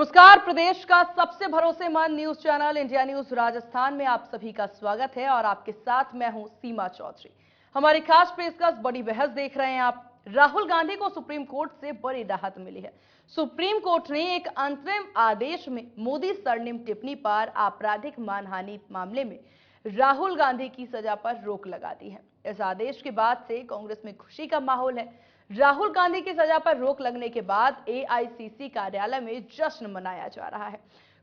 नमस्कार। प्रदेश का सबसे भरोसेमंद news channel India news Rajasthan में आप सभी का स्वागत है और आपके साथ मैं हूं सीमा चौधरी। हमारी खास पेशकश बड़ी बहस देख रहे हैं आप। राहुल गांधी को सुप्रीम कोर्ट से बड़ी राहत मिली है। सुप्रीम कोर्ट ने एक अंतरिम आदेश में मोदी सरनेम टिप्पणी पर आपराधिक मानहानि मामले में राहुल गांधी की सजा पर रोक लगा दी है। इस आदेश के बाद से कांग्रेस में खुशी का माहौल है। राहुल गांधी की सजा पर रोक लगने के बाद एआईसीसी कार्यालय में जश्न मनाया जा रहा है।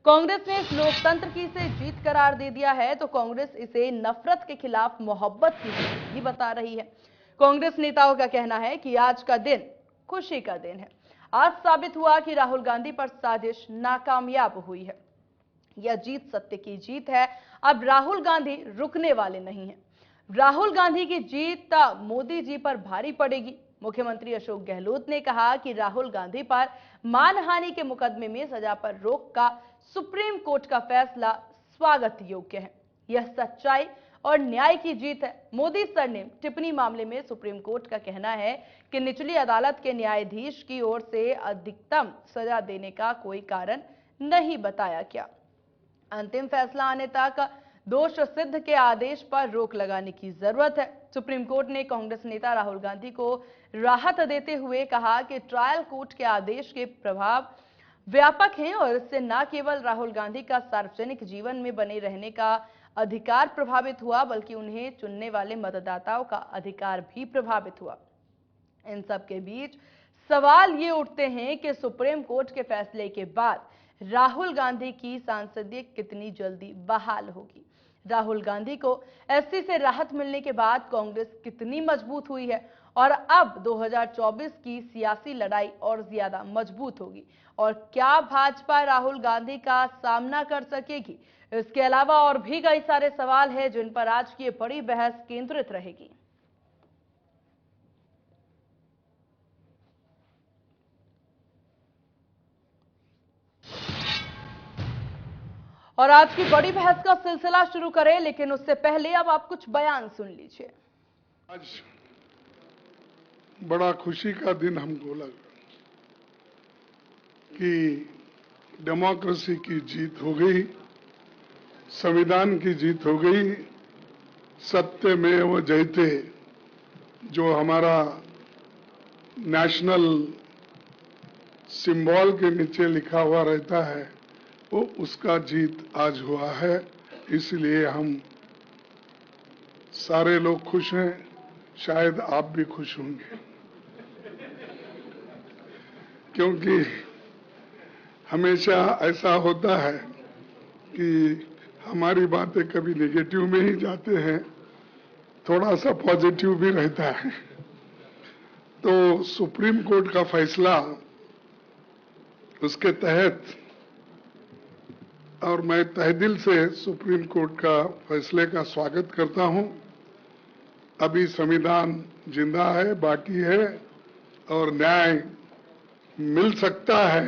कांग्रेस ने इस लोकतंत्र की इसे जीत करार दे दिया है तो कांग्रेस इसे नफरत के खिलाफ मोहब्बत की जीत भी बता रही है। कांग्रेस नेताओं का कहना है कि आज का दिन खुशी का दिन है। आज साबित हुआ कि राहुल गांधी पर साजिश नाकामयाब हुई है। यह जीत सत्य की जीत है। अब राहुल गांधी रुकने वाले नहीं हैं। राहुल गांधी की जीत मोदी जी पर भारी पड़ेगी। मुख्यमंत्री अशोक गहलोत ने कहा कि राहुल गांधी पर मानहानि के मुकदमे में सजा पर रोक का सुप्रीम कोर्ट का फैसला स्वागत योग्य है। यह सच्चाई और न्याय की जीत है। मोदी सरनेम टिप्पणी मामले में सुप्रीम कोर्ट का कहना है कि निचली अदालत के न्यायाधीश की ओर से अधिकतम सजा देने का कोई कारण नहीं बताया गया। अंतिम फैसला आने तक दोष सिद्ध के आदेश पर रोक लगाने की जरूरत है। सुप्रीम कोर्ट ने कांग्रेस नेता राहुल गांधी को राहत देते हुए कहा कि ट्रायल कोर्ट के आदेश के प्रभाव व्यापक हैं और इससे न केवल राहुल गांधी का सार्वजनिक जीवन में बने रहने का अधिकार प्रभावित हुआ बल्कि उन्हें चुनने वाले मतदाताओं का अधिकार भी प्रभावित हुआ। इन सब के बीच सवाल ये उठते हैं कि सुप्रीम कोर्ट के फैसले के बाद राहुल गांधी की सांसदीयत कितनी जल्दी बहाल होगी। राहुल गांधी को एससी से राहत मिलने के बाद कांग्रेस कितनी मजबूत हुई है और अब 2024 की सियासी लड़ाई और ज्यादा मजबूत होगी और क्या भाजपा राहुल गांधी का सामना कर सकेगी। इसके अलावा और भी कई सारे सवाल हैं जिन पर आज की बड़ी बहस केंद्रित रहेगी। और आज की बड़ी बहस का सिलसिला शुरू करें, लेकिन उससे पहले अब आप कुछ बयान सुन लीजिए। आज बड़ा खुशी का दिन हमको लगा कि डेमोक्रेसी की जीत हो गई, संविधान की जीत हो गई। सत्यमेव जयते जो हमारा नेशनल सिंबल के नीचे लिखा हुआ रहता है वो उसका जीत आज हुआ है। इसलिए हम सारे लोग खुश हैं। शायद आप भी खुश होंगे क्योंकि हमेशा ऐसा होता है कि हमारी बातें कभी नेगेटिव में ही जाते हैं, थोड़ा सा पॉजिटिव भी रहता है। तो सुप्रीम कोर्ट का फैसला, उसके तहत, और मैं तहे दिल से सुप्रीम कोर्ट का फैसले का स्वागत करता हूं। अभी संविधान जिंदा है, बाकी है और न्याय मिल सकता है।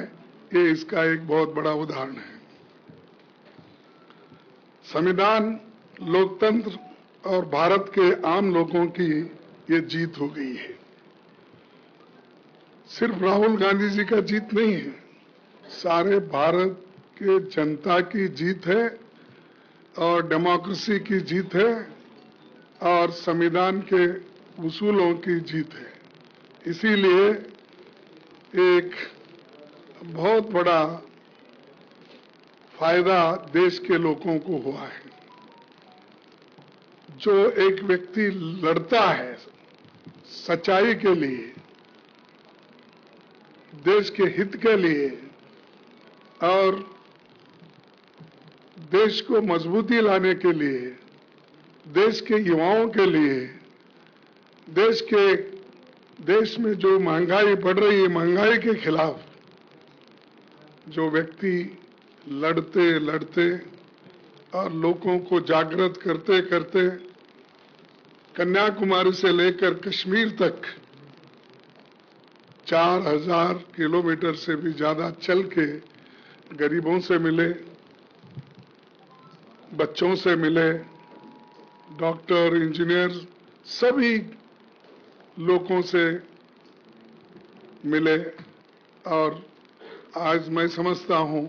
ये इसका एक बहुत बड़ा उदाहरण है। संविधान, लोकतंत्र और भारत के आम लोगों की ये जीत हो गई है। सिर्फ राहुल गांधी जी का जीत नहीं है, सारे भारत के जनता की जीत है और डेमोक्रेसी की जीत है और संविधान के उसूलों की जीत है। इसीलिए एक बहुत बड़ा फायदा देश के लोगों को हुआ है। जो एक व्यक्ति लड़ता है सच्चाई के लिए, देश के हित के लिए और देश को मजबूती लाने के लिए, देश के युवाओं के लिए, देश में जो महंगाई बढ़ रही है, महंगाई के खिलाफ जो व्यक्ति लड़ते लड़ते और लोगों को जागृत करते करते कन्याकुमारी से लेकर कश्मीर तक 4000 किलोमीटर से भी ज्यादा चल के गरीबों से मिले, बच्चों से मिले, डॉक्टर, इंजीनियर, सभी लोगों से मिले और आज मैं समझता हूं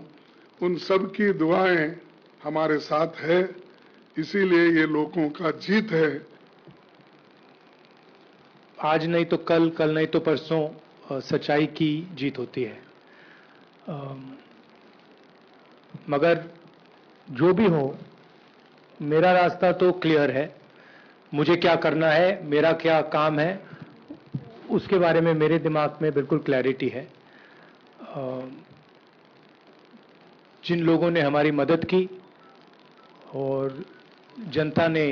उन सब की दुआएं हमारे साथ है, इसीलिए ये लोगों का जीत है। आज नहीं तो कल, कल नहीं तो परसों सच्चाई की जीत होती है। मगर जो भी हो, मेरा रास्ता तो क्लियर है। मुझे क्या करना है, मेरा क्या काम है, उसके बारे में मेरे दिमाग में बिल्कुल क्लैरिटी है। जिन लोगों ने हमारी मदद की और जनता ने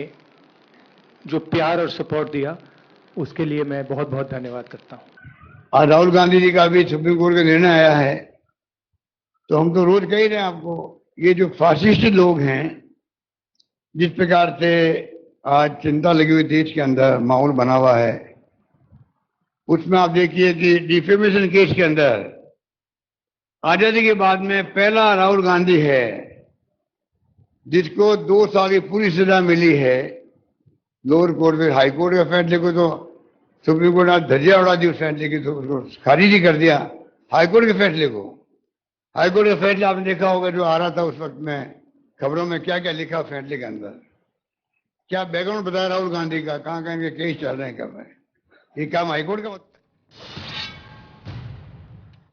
जो प्यार और सपोर्ट दिया, उसके लिए मैं बहुत बहुत धन्यवाद करता हूं। आज राहुल गांधी जी का भी सुप्रीम कोर्ट का निर्णय आया है, तो हम तो रोज कह ही रहे हैं आपको, ये जो फासिस्ट लोग हैं, जिस प्रकार से आज चिंता लगी हुई देश के अंदर माहौल बना हुआ है, उसमें आप देखिए कि डिफेमेशन केस के अंदर आजादी के बाद में पहला राहुल गांधी है जिसको 2 साल की पूरी सजा मिली है लोअर कोर्ट में। हाई कोर्ट के फैसले को तो सुप्रीम कोर्ट ने धज्जियां उड़ा दी, उस फैसले की तो उसको खारिज ही कर दिया, हाई कोर्ट के फैसले को। हाई कोर्ट का फैसला आपने देखा होगा जो आ रहा था उस वक्त में खबरों में, क्या क्या लिखा फैसले के अंदर, क्या बैकग्राउंड बताया राहुल गांधी का, कहाँ कहाँ के केस चल रहे हैं, कर रहे हैं। ये काम हाईकोर्ट का।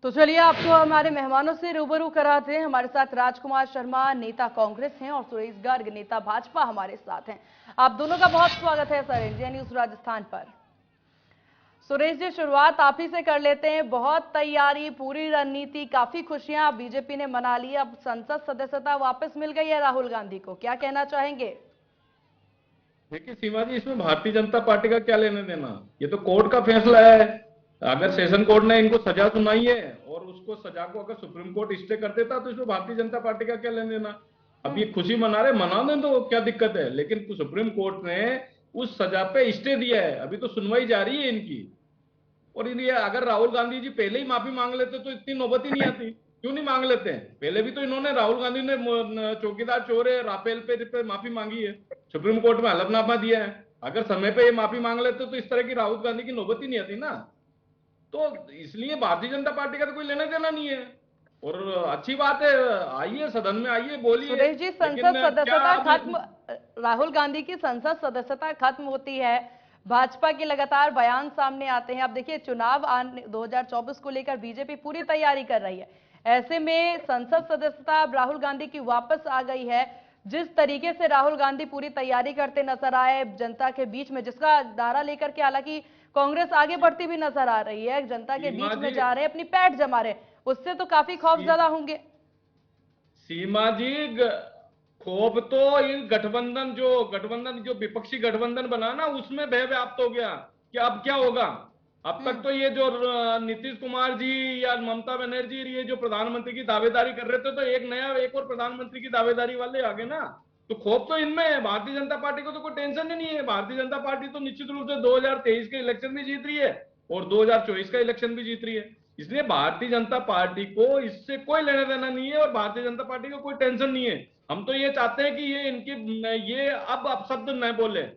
तो चलिए आपको हमारे मेहमानों से रूबरू कराते हैं। हमारे साथ राजकुमार शर्मा नेता कांग्रेस हैं और सुरेश गर्ग नेता भाजपा हमारे साथ हैं। आप दोनों का बहुत स्वागत है सर इंडिया न्यूज राजस्थान पर। सुरेश जी, शुरुआत आप ही से कर लेते हैं। बहुत तैयारी, पूरी रणनीति, काफी खुशियां बीजेपी ने मना ली, अब संसद सदस्यता वापस मिल गई है राहुल गांधी को, क्या कहना चाहेंगे? देखिए सीमा जी, इसमें भारतीय जनता पार्टी का क्या लेने देना, ये तो कोर्ट का फैसला है। अगर सेशन कोर्ट ने इनको सजा सुनाई है और उसको सजा को अगर सुप्रीम कोर्ट स्टे कर देता तो इसमें भारतीय जनता पार्टी का क्या लेने देना। अब ये खुशी मना रहे, मना दें तो क्या दिक्कत है, लेकिन सुप्रीम कोर्ट ने उस सजा पे स्टे दिया है, अभी तो सुनवाई जारी है इनकी। और ये अगर राहुल गांधी जी पहले ही माफी मांग लेते तो इतनी नौबत ही नहीं आती। क्यों नहीं मांग लेते हैं? पहले भी तो इन्होंने, राहुल गांधी ने चौकीदार चोर है राफेल पे माफी मांगी है, सुप्रीम कोर्ट में हलफनामा दिया है। अगर समय पे ये माफी मांग लेते तो इस तरह की राहुल गांधी की नौबत ही नहीं आती ना। तो इसलिए भारतीय जनता पार्टी का तो कोई लेना देना नहीं है। और अच्छी बात है, आइए सदन में, आइए बोलिए। सुरेश जी, संसद सदस्यता खत्म, राहुल गांधी की संसद सदस्यता खत्म होती है, भाजपा के लगातार बयान सामने आते हैं। अब देखिए चुनाव 2024 को लेकर बीजेपी पूरी तैयारी कर रही है, ऐसे में संसद सदस्यता अब राहुल गांधी की वापस आ गई है। जिस तरीके से राहुल गांधी पूरी तैयारी करते नजर आए जनता के बीच में, जिसका नारा लेकर के हालांकि कांग्रेस आगे बढ़ती भी नजर आ रही है, जनता के बीच में जा रहे, अपनी पैठ जमा रहे, उससे तो काफी खौफ ज्यादा होंगे। सीमा जी, खौफ तो इन गठबंधन जो विपक्षी गठबंधन बना ना, उसमें भय व्याप्त हो गया कि अब क्या होगा। अब तक तो ये जो नीतीश कुमार जी या ममता बनर्जी ये जो प्रधानमंत्री की दावेदारी कर रहे थे, तो एक और प्रधानमंत्री की दावेदारी वाले आ गए ना, तो खौफ तो इनमें है। भारतीय जनता पार्टी को तो कोई टेंशन ही नहीं है। भारतीय जनता पार्टी तो निश्चित रूप से 2023 के इलेक्शन भी जीत रही है और 2024 का इलेक्शन भी जीत रही है, इसलिए भारतीय जनता पार्टी को इससे कोई लेना देना नहीं है और भारतीय जनता पार्टी को कोई टेंशन नहीं है। हम तो ये चाहते हैं कि ये अब अपशब्द न बोले।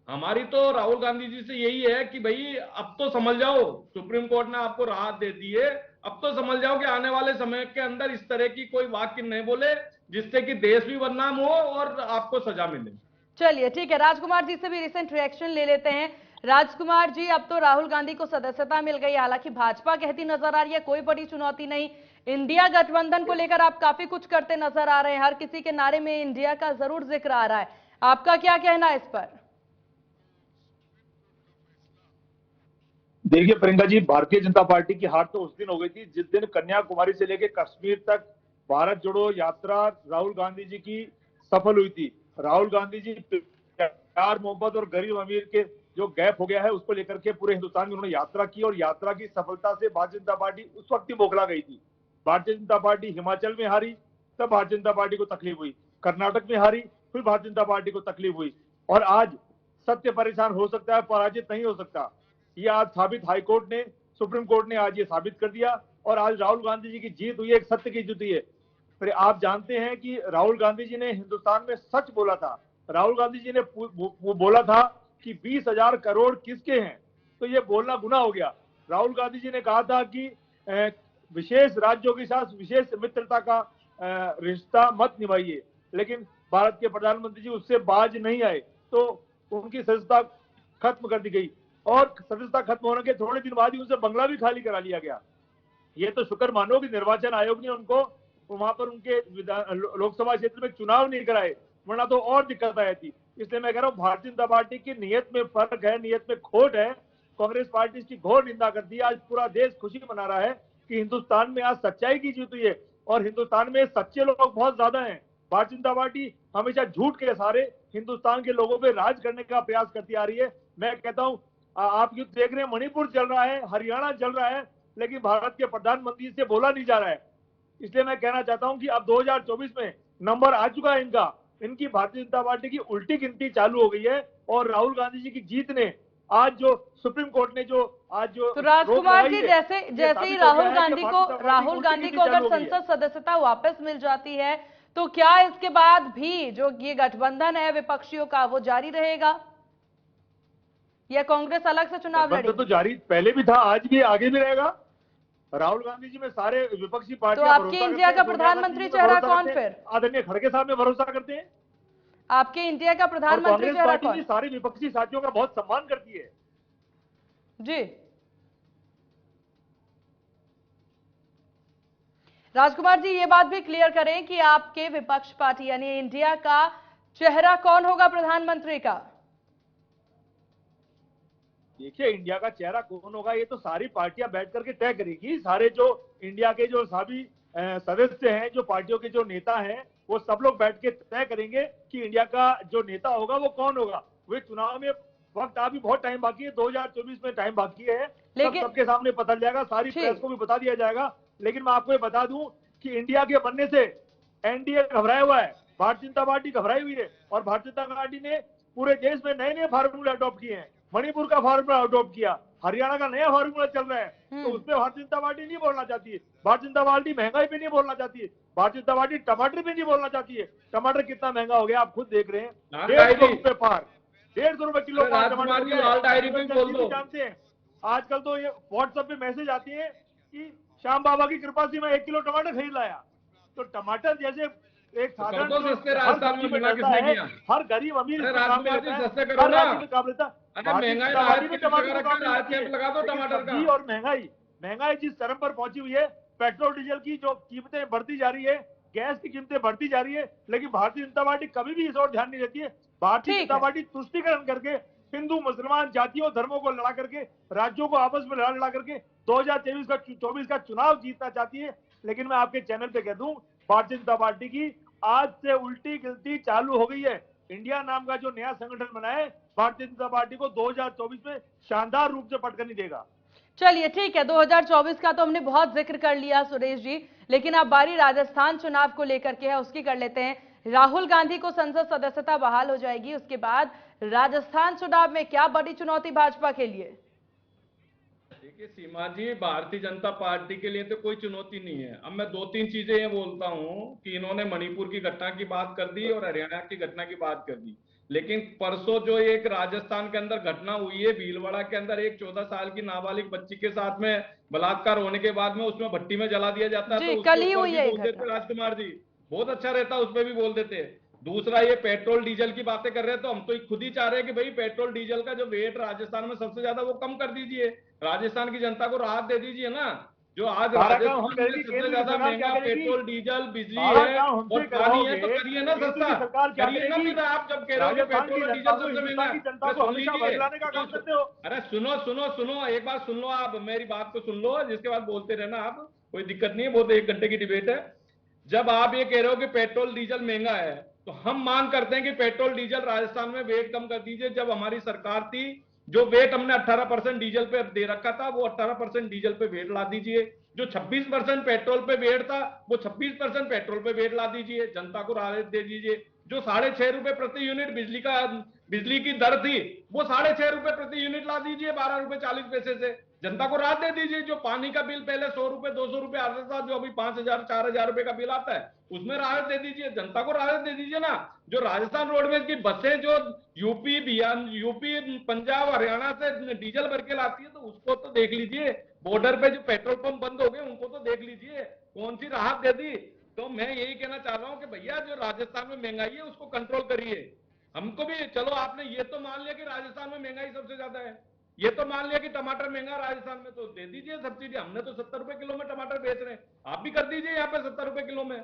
हमारी तो राहुल गांधी जी से यही है कि भाई अब तो समझ जाओ, सुप्रीम कोर्ट ने आपको राहत दे दी है, अब तो समझ जाओ कि आने वाले समय के अंदर इस तरह की कोई वाक्य नहीं बोले जिससे कि देश भी बदनाम हो और आपको सजा मिले। चलिए ठीक है, राजकुमार जी से भी रिसेंट रिएक्शन ले लेते हैं। राजकुमार जी, अब तो राहुल गांधी को सदस्यता मिल गई, हालांकि भाजपा कहती नजर आ रही है कोई बड़ी चुनौती नहीं। इंडिया गठबंधन को लेकर आप काफी कुछ करते नजर आ रहे हैं, हर किसी के नारे में इंडिया का जरूर जिक्र आ रहा है, आपका क्या कहना है इस पर? देखिए प्रियंका जी, भारतीय जनता पार्टी की हार तो उस दिन हो गई थी जिस दिन कन्याकुमारी से लेकर कश्मीर तक भारत जोड़ो यात्रा राहुल गांधी जी की सफल हुई थी। राहुल गांधी जी प्यार मोहब्बत और गरीब अमीर के जो गैप हो गया है उसको लेकर के पूरे हिंदुस्तान में उन्होंने यात्रा की और यात्रा की सफलता से भारतीय जनता पार्टी उस वक्त ही बौखला गई थी। भारतीय जनता पार्टी हिमाचल में हारी, तब भारतीय जनता पार्टी को तकलीफ हुई, कर्नाटक में हारी, फिर भारतीय जनता पार्टी को तकलीफ हुई, और आज सत्य परेशान हो सकता है, पराजित नहीं हो सकता। ये आज साबित हाईकोर्ट ने, सुप्रीम कोर्ट ने आज ये साबित कर दिया और आज राहुल गांधी जी की जीत हुई, एक सत्य की जीत हुई है। फिर आप जानते हैं कि राहुल गांधी जी ने हिंदुस्तान में सच बोला था। राहुल गांधी जी ने बोला था कि 20,000 करोड़ किसके हैं, तो ये बोलना गुनाह हो गया। राहुल गांधी जी ने कहा था कि विशेष राज्यों के साथ विशेष मित्रता का रिश्ता मत निभाइए। लेकिन भारत के प्रधानमंत्री जी उससे बाज नहीं आए, तो उनकी सदस्यता खत्म कर दी गई और सदस्यता खत्म होने के थोड़े दिन बाद ही उनसे बंगला भी खाली करा लिया गया। ये तो शुक्र मानो कि निर्वाचन आयोग ने उनको वहां पर उनके लोकसभा क्षेत्र में चुनाव नहीं कराए, वरना तो और दिक्कत आई थी। इसलिए मैं कह रहा हूँ भारतीय जनता पार्टी की नीयत में फर्क है, नीयत में खोट है। कांग्रेस पार्टी इसकी घोर निंदा करती है। आज पूरा देश खुशी मना रहा है कि हिंदुस्तान में आज सच्चाई की जीत हुई है और हिंदुस्तान में सच्चे लोग बहुत ज्यादा हैं। भारतीय जनता पार्टी हमेशा झूठ के सहारे हिंदुस्तान के लोगों पे राज करने का प्रयास करती आ रही है। मैं कहता हूं, आप युद्ध देख रहे हैं, मणिपुर चल रहा है, हरियाणा चल रहा है, लेकिन भारत के प्रधानमंत्री से बोला नहीं जा रहा है। इसलिए मैं कहना चाहता हूं कि अब 2024 में नंबर आ चुका है इनकी भारतीय जनता पार्टी की उल्टी गिनती चालू हो गई है और राहुल गांधी जी की जीत ने आज जो सुप्रीम कोर्ट ने जो आज जो तो राजकुमार जी, जैसे ही राहुल गांधी को अगर हो गई है। संसद सदस्यता वापस मिल जाती है तो क्या इसके बाद भी जो ये गठबंधन है विपक्षियों का वो जारी रहेगा या कांग्रेस अलग से चुनाव गठबंधन लड़ेगी? तो जारी पहले भी था, आज भी आगे भी रहेगा। राहुल गांधी जी में सारे विपक्षी तो पार्टियां आपके भरोसा इंडिया करते का हैं, प्रधानमंत्री सोनिया गांधी जी चेहरा पे कौन भरोसा करते हैं, फिर? आदरणीय खड़गे साहब में भरोसा करते हैं। आपके इंडिया का और प्रधानमंत्री कांग्रेस चेहरा पार्टी भी कौन? सारे विपक्षी साथियों का बहुत सम्मान करती है। जी राजकुमार जी, ये बात भी क्लियर करें कि आपके विपक्ष पार्टी यानी इंडिया का चेहरा कौन होगा प्रधानमंत्री का? देखिए, इंडिया का चेहरा कौन होगा ये तो सारी पार्टियां बैठ करके तय करेगी। सारे जो इंडिया के जो सभी सदस्य हैं, जो पार्टियों के जो नेता हैं, वो सब लोग बैठ के तय करेंगे कि इंडिया का जो नेता होगा वो कौन होगा। वे चुनाव में वक्त अभी बहुत टाइम बाकी है, 2024 में टाइम बाकी है, लेकिन सबके सामने पता चल जाएगा, सारी प्रेस को भी बता दिया जाएगा। लेकिन मैं आपको ये बता दूं कि इंडिया के बनने से एनडीए घबराया हुआ है, भारतीय जनता पार्टी घबराई हुई है और भारतीय जनता पार्टी ने पूरे देश में नए नए फार्मूले अडॉप्ट किए हैं। मणिपुर का फार्मूला अडॉप्ट किया, हरियाणा का नया फार्मूला चल रहा है, तो उसमें भारतीय जनता पार्टी नहीं बोलना चाहती है। भारतीय जनता पार्टी महंगाई पे नहीं बोलना चाहती है, भारतीय जनता पार्टी टमाटर पे नहीं बोलना चाहती है। टमाटर कितना महंगा हो गया आप खुद देख रहे हैं, 150 रुपए पार, 150 रुपए किलो पार टमाटर हो गया है। जानते हैं आजकल तो ये व्हाट्सएप पे मैसेज आती है कि श्याम बाबा की कृपा से मैं 1 किलो टमाटर खरीद लाया। तो टमाटर जैसे एक साधारण सस्ते राजस्थान में मिला किसने किया? हर गरीब अमीर राजकुमार जी सस्ते करो ना। अरे महंगाई लगा दो टमाटर का। और महंगाई जिस चरम पर पहुंची हुई है, पेट्रोल डीजल की जो कीमतें बढ़ती जा रही है, गैस की कीमतें बढ़ती जा रही है, लेकिन भारतीय जनता पार्टी कभी भी इस ओर ध्यान नहीं देती है। भारतीय जनता पार्टी तुष्टिकरण करके हिंदू मुसलमान जातियों धर्मों को लड़ा करके, राज्यों को आपस में लड़ा करके 2024 का चुनाव जीतना चाहती है। लेकिन मैं आपके चैनल पे कह दूं, भारतीय जनता पार्टी की आज से उल्टी गिनती चालू हो गई है। इंडिया नाम का जो नया संगठन बना है, भारतीय जनता पार्टी को 2024 में शानदार रूप से पटकनी देगा। चलिए ठीक है, 2024 का तो हमने बहुत जिक्र कर लिया सुरेश जी, लेकिन अब बारी राजस्थान चुनाव को लेकर के है, उसकी कर लेते हैं। राहुल गांधी को संसद सदस्यता बहाल हो जाएगी, उसके बाद राजस्थान चुनाव में क्या बड़ी चुनौती भाजपा के लिए? देखिए सीमा जी, भारतीय जनता पार्टी के लिए तो कोई चुनौती नहीं है। अब मैं 2-3 चीजें ये बोलता हूं कि इन्होंने मणिपुर की घटना की बात कर दी और हरियाणा की घटना की बात कर दी, लेकिन परसों जो एक राजस्थान के अंदर घटना हुई है, भीलवाड़ा के अंदर एक 14 साल की नाबालिग बच्ची के साथ में बलात्कार होने के बाद में उसमें भट्टी में जला दिया जाता है, तो कल ही हुई है राजकुमार जी, बहुत अच्छा रहता उस पर भी बोल देते। दूसरा, ये पेट्रोल डीजल की बातें कर रहे हैं, तो हम तो खुद ही चाह रहे हैं कि भाई पेट्रोल डीजल का जो वेट राजस्थान में सबसे ज्यादा वो कम कर दीजिए, राजस्थान की जनता को राहत दे दीजिए ना। जो आज राजस्थान में सबसे ज्यादा महंगा पेट्रोल डीजल बिजली है और पानी है, तो करिए ना सस्ता, करिए ना। फिर आप जब कह रहे हो कि पेट्रोल डीजल सबसे महंगा, अरे सुनो सुनो सुनो, एक बात सुन लो, आप मेरी बात को सुन लो, जिसके बाद बोलते रहना आप, कोई दिक्कत नहीं है, बहुत 1 घंटे की डिबेट है। जब आप ये कह रहे हो कि पेट्रोल डीजल महंगा है, तो हम मांग करते हैं कि पेट्रोल डीजल राजस्थान में वेट कम कर दीजिए। जब हमारी सरकार थी, जो वेट हमने 18% डीजल पे दे रखा था, वो 18% डीजल पे वेट ला दीजिए। जो 26% पेट्रोल पे वेट था, वो 26% पेट्रोल पे वेट ला दीजिए, जनता को राहत दे दीजिए। जो 6.5 रुपए प्रति यूनिट बिजली का बिजली की दर थी वो 6.5 रुपए प्रति यूनिट ला दीजिए 12 रुपए 40 पैसे से। जनता को राहत दे दीजिए। जो पानी का बिल पहले 100 रुपए 200 रुपए आता था, जो अभी 5,000 4,000 रुपए का बिल आता है, उसमें राहत दे दीजिए। जनता को राहत दे दीजिए ना। जो राजस्थान रोडवेज की बसें जो यूपी बिहार यूपी पंजाब हरियाणा से डीजल भर के लाती है, तो उसको तो देख लीजिए। बॉर्डर पे जो पेट्रोल पंप बंद हो गए उनको तो देख लीजिए, कौन सी राहत दे दी। तो मैं यही कहना चाह रहा हूं कि भैया जो राजस्थान में महंगाई है उसको कंट्रोल करिए। हमको भी चलो, आपने ये तो मान लिया कि राजस्थान में महंगाई सबसे ज्यादा है, ये तो मान लिया कि टमाटर महंगा राजस्थान में, तो दे दीजिए सब्सिडी। हमने तो 70 रुपए किलो में टमाटर बेच रहे हैं, आप भी कर दीजिए यहाँ पे 70 रुपए किलो में,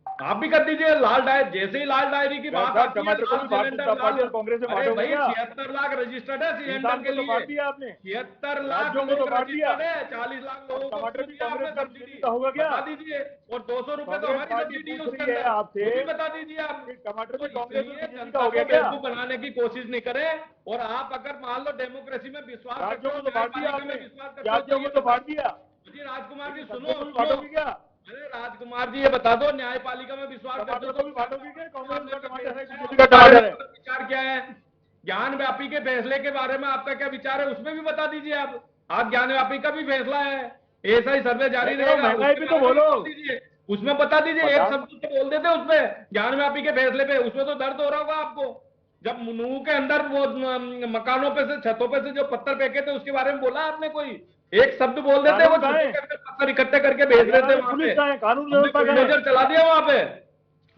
आप भी कर दीजिए। लाल डायरी, जैसे ही लाल डायरी की बात आती है, टमाटर को भी भारतीय जनता पार्टी और कांग्रेस से अरे भाई बांटा 76 लाख रजिस्टर्ड है सिलेंडर के लिए, दिया आपने 76 लाख राज्यों को तो बांट दिया। रजिस्टर्ड है, 40 लाख लोगों को टमाटर भी दिया आपने कांग्रेस सब्सिडी, का होगा क्या? बता दीजिए। और 200 रुपए तो कांग्रेस हमारी पार्टी सब्सिडी है पूछ उसके रही है अंदर, आपसे, वो भी बता दीजिए आप। टमाटर तो भी कांग्रेस इसलिए और जनता का हो को गया क्या? बेवकूफ बनाने की कोशिश नहीं करें। और आप अगर मान लो डेमोक्रेसी में विश्वास राज्यों करते को हो, तो बांट दिया न्यायपालिका में आपने, विश्वास करते हो, राज्यों को तो बांट दिया। जी राजकुमार जी सुनो, सबको भी बांटोगे क्या? अरे राजकुमार जी ये बता दो, न्यायपालिका में विश्वास करते टमाटर हो को भी बांटोगे क्या? कांग्रेस का टमाटर है, तो बीजेपी का टमाटर है। विचार क्या है? ज्ञान व्यापी के फैसले के बारे में आपका क्या विचार है, उसमें भी बता दीजिए। आप ज्ञान व्यापी का भी फैसला है, ऐसा ही सर्वे जारी रहेगा, महंगाई भी तो बोलो, उसमें बता दीजिए। एक शब्द तो बोल देते उसमें, ज्ञान व्यापी के फैसले पे, उसमें तो दर्द हो रहा होगा आपको। जब मुनू के अंदर वो मकानों पे से छतों पे से जो पत्थर फेंके थे उसके बारे में बोला आपने? कोई एक शब्द बोल देते, वो छतों के अंदर पत्थर इकट्ठे करके भेज देते वहां पे। कानून व्यवस्था का बिल्डोजर चला दिया वहां पे,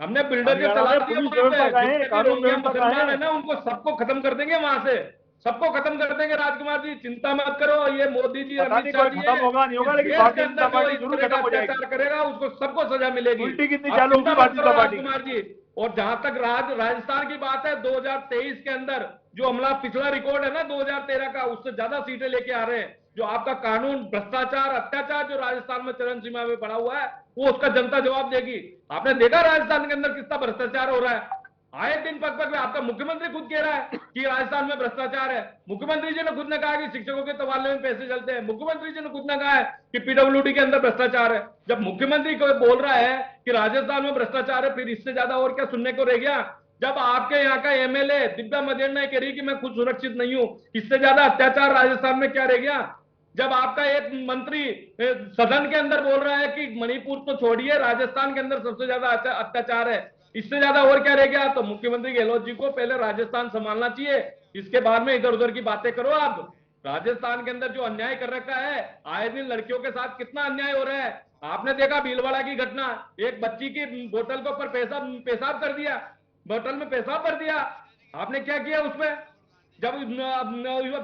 हमने बिल्डोजर चला दिया पुलिस वहां व्यवस्था का है, पे। कानून व्यवस्था का मुसलमान है है ना, उनको सबको खत्म कर देंगे वहां से, सबको खत्म कर देंगे। राजकुमार जी चिंता मत करो, ये मोदी जी अमित शाह जी खत्म होगा नहीं होगा, लेकिन भारतीय जनता पार्टी जरूर खत्म हो जाएगी। अत्याचार करेगा उसको सबको सजा मिलेगी। उल्टी कितनी आप चालू होगी चिंता मत भारतीय करो जनता पार्टी की। राजकुमार जी। और जहां तक राजस्थान की बात है, 2023 के अंदर जो हमला पिछला रिकॉर्ड है ना 2013 का, उससे ज्यादा सीटें लेके आ रहे हैं। जो आपका कानून भ्रष्टाचार अत्याचार जो राजस्थान में चरम सीमा में पड़ा हुआ है, वो उसका जनता जवाब देगी। आपने देखा राजस्थान के अंदर कितना भ्रष्टाचार हो रहा है, आए दिन पग पग में। आपका मुख्यमंत्री खुद कह रहा है कि राजस्थान में भ्रष्टाचार है। मुख्यमंत्री जी ने खुद ने कहा कि शिक्षकों के तबादले में पैसे चलते हैं। मुख्यमंत्री जी ने खुद ने कहा है कि पीडब्ल्यूडी के अंदर भ्रष्टाचार है। जब मुख्यमंत्री को बोल रहा है कि राजस्थान में भ्रष्टाचार है, फिर इससे ज्यादा और क्या सुनने को रह गया? जब आपके यहाँ का एमएलए दिव्या मदेरना कह रही कि मैं खुद सुरक्षित नहीं हूं, इससे ज्यादा अत्याचार राजस्थान में क्या रह गया? जब आपका एक मंत्री सदन के अंदर बोल रहा है कि मणिपुर तो छोड़िए, राजस्थान के अंदर सबसे ज्यादा अत्याचार है, इससे ज्यादा और क्या रह गया? तो मुख्यमंत्री गहलोत जी को पहले राजस्थान संभालना चाहिए, इसके बाद में इधर उधर की बातें करो। आप राजस्थान के अंदर जो अन्याय कर रखा है, आए दिन लड़कियों के साथ कितना अन्याय हो रहा है। आपने देखा भीलवाड़ा की घटना, एक बच्ची की बोतल के ऊपर पेशाब कर दिया, बोतल में पेशाब कर दिया। आपने क्या किया उसमें? जब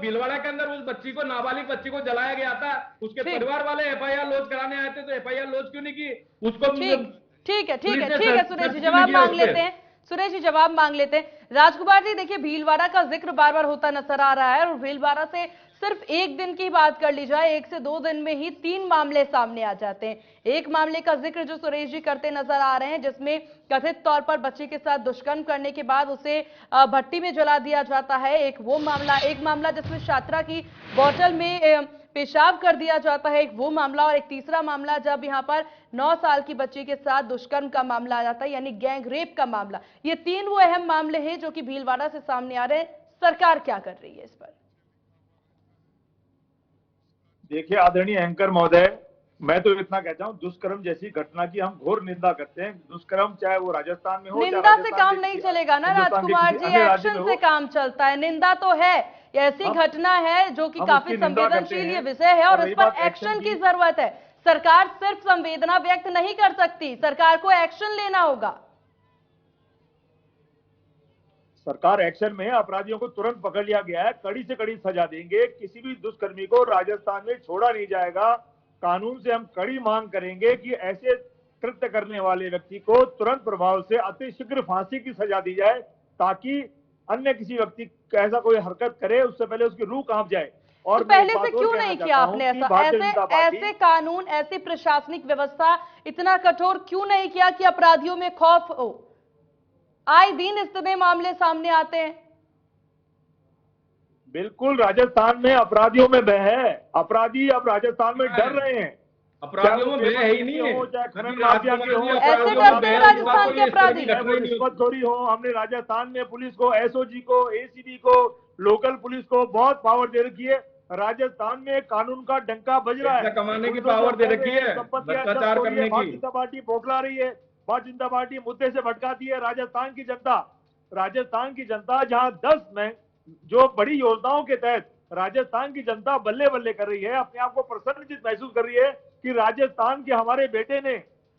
भीलवाड़ा के अंदर उस बच्ची को, नाबालिग बच्ची को जलाया गया था, उसके परिवार वाले एफआईआर लॉन्च कराने आए थे, तो एफआईआर लॉन्च क्यों नहीं की? उसको ठीक है सुरेश जी, जवाब मांग लेते हैं। सुरेश जी जवाब मांग लेते हैं। राजकुमार जी देखिए, भीलवाड़ा का जिक्र बार बार होता नजर आ रहा है, और भीलवाड़ा से सिर्फ एक दिन की बात कर ली जाए, 1 से 2 दिन में ही 3 मामले सामने आ जाते हैं। एक मामले का जिक्र जो सुरेश जी करते नजर आ रहे हैं, जिसमें कथित तौर पर बच्चे के साथ दुष्कर्म करने के बाद उसे भट्टी में जला दिया जाता है। एक मामला जिसमें छात्रा की बोतल में पेशाब कर दिया जाता है, एक वो मामला। और एक तीसरा मामला जब यहाँ पर 9 साल की बच्ची के साथ दुष्कर्म का मामला आ जाता है, यानी गैंग रेप का मामला। ये 3 वो अहम मामले हैं जो कि भीलवाड़ा से सामने आ रहे हैं। सरकार क्या कर रही है इस पर? देखिए आदरणीय एंकर महोदय, मैं तो इतना कहता हूं, दुष्कर्म जैसी घटना की हम घोर निंदा करते हैं। दुष्कर्म चाहे वो राजस्थान में हो, निंदा से काम नहीं चलेगा ना राजकुमार जी, एक्शन से काम चलता है। निंदा तो है, ऐसी घटना है जो कि काफी संवेदनशील ये विषय है, और इस पर एक्शन की जरूरत है। सरकार सिर्फ संवेदना व्यक्त नहीं कर सकती, सरकार को एक्शन लेना होगा। सरकार एक्शन में, अपराधियों को तुरंत पकड़ लिया गया है, कड़ी से कड़ी सजा देंगे। किसी भी दुष्कर्मी को राजस्थान में छोड़ा नहीं जाएगा। कानून से हम कड़ी मांग करेंगे कि ऐसे कृत्य करने वाले व्यक्ति को तुरंत प्रभाव से अतिशीघ्र फांसी की सजा दी जाए, ताकि अन्य किसी व्यक्ति ऐसा कोई हरकत करे उससे पहले उसकी रूह कांप जाए। और तो पहले से क्यों नहीं किया आपने ऐसा? ऐसे कानून, ऐसी प्रशासनिक व्यवस्था इतना कठोर क्यों नहीं किया कि अपराधियों में खौफ हो? आए दिन इतने मामले सामने आते हैं। बिल्कुल, राजस्थान में अपराधियों में भय है। अपराधी अब राजस्थान में डर रहे हैं। अपराधियों में भय है ही नहीं है। हो चाहे खनन अभी माफिया के हो, ऐसे डरते हैं राजस्थान के अपराधी। रिश्वतखोरी हो, हमने राजस्थान में पुलिस को, एसओजी को, एसीबी को, लोकल पुलिस को बहुत पावर दे रखी है। राजस्थान में कानून का डंका बज रहा है, पैसा कमाने की पावर दे रखी है, भ्रष्टाचार करने की। भारतीय जनता पार्टी बौखला रही है, भारतीय जनता पार्टी मुद्दे से भटकाती है राजस्थान की जनता। राजस्थान की जनता जहां 10 में जो बड़ी योजनाओं के तहत राजस्थान की जनता बल्ले बल्ले कर रही है, अपने आप को प्रसन्नचित महसूस कर रही है कि राजस्थान के हमारे बेटे ने